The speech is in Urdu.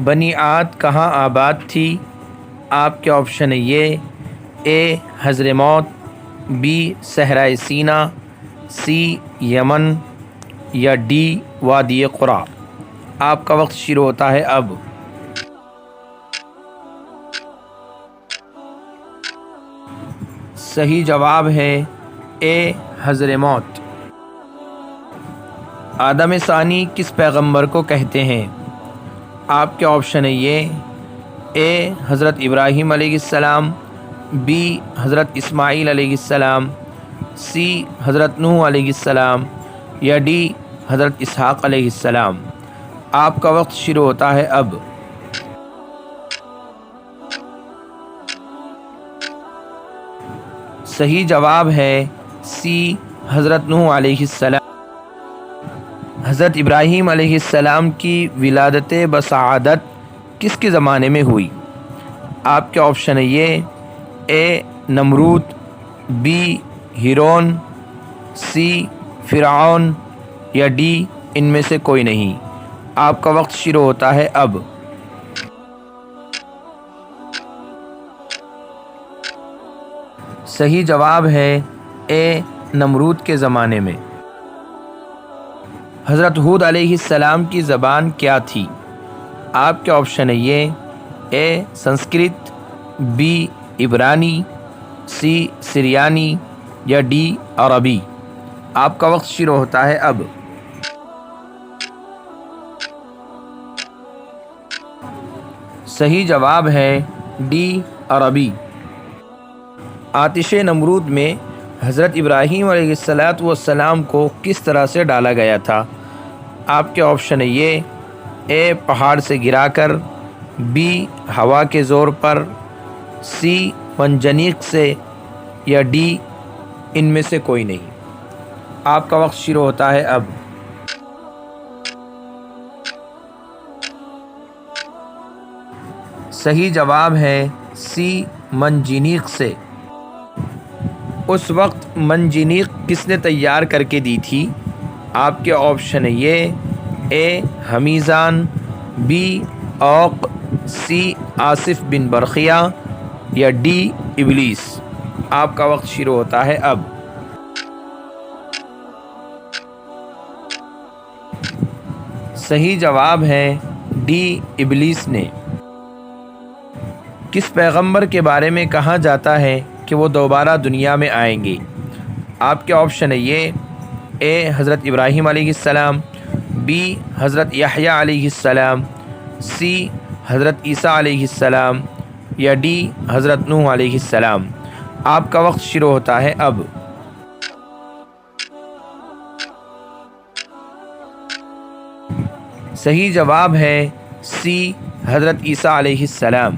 بنی عاد کہاں آباد تھی؟ آپ کے آپشن ہے یہ اے حضرموت، بی صحرائے سینا، سی یمن یا ڈی وادی قرا۔ آپ کا وقت شروع ہوتا ہے اب۔ صحیح جواب ہے اے حضرموت۔ آدم ثانی کس پیغمبر کو کہتے ہیں؟ آپ کے آپشن ہے یہ اے حضرت ابراہیم علیہ السلام، بی حضرت اسماعیل علیہ السلام، سی حضرت نوح علیہ السلام یا ڈی حضرت اسحاق علیہ السلام۔ آپ کا وقت شروع ہوتا ہے اب۔ صحیح جواب ہے سی حضرت نوح علیہ السلام۔ حضرت ابراہیم علیہ السلام کی ولادت بسعادت کس کے زمانے میں ہوئی؟ آپ کے آپشن ہے یہ اے نمرود، بی ہیرون، سی فرعون یا ڈی ان میں سے کوئی نہیں۔ آپ کا وقت شروع ہوتا ہے اب۔ صحیح جواب ہے اے نمرود کے زمانے میں۔ حضرت ہود علیہ السلام کی زبان کیا تھی؟ آپ کے آپشن ہے یہ اے سنسکرت، بی عبرانی، سی سریانی یا ڈی عربی۔ آپ کا وقت شروع ہوتا ہے اب۔ صحیح جواب ہے ڈی عربی۔ آتش نمرود میں حضرت ابراہیم علیہ السلام کو کس طرح سے ڈالا گیا تھا؟ آپ کے آپشن ہے یہ اے پہاڑ سے گرا کر، بی ہوا کے زور پر، سی منجنیق سے یا ڈی ان میں سے کوئی نہیں۔ آپ کا وقت شروع ہوتا ہے اب۔ صحیح جواب ہے سی منجنیق سے۔ اس وقت منجنیق کس نے تیار کر کے دی تھی؟ آپ کے آپشن ہے یہ اے ہمیزان، بی اوق، سی آصف بن برقیہ یا ڈی ابلیس۔ آپ کا وقت شروع ہوتا ہے اب۔ صحیح جواب ہے ڈی ابلیس نے۔ کس پیغمبر کے بارے میں کہا جاتا ہے کہ وہ دوبارہ دنیا میں آئیں گے؟ آپ کے آپشن ہے یہ اے حضرت ابراہیم علیہ السلام، بی حضرت یحییٰ علیہ السلام، سی حضرت عیسیٰ علیہ السلام یا ڈی حضرت نوح علیہ السلام۔ آپ کا وقت شروع ہوتا ہے اب۔ صحیح جواب ہے سی حضرت عیسیٰ علیہ السلام۔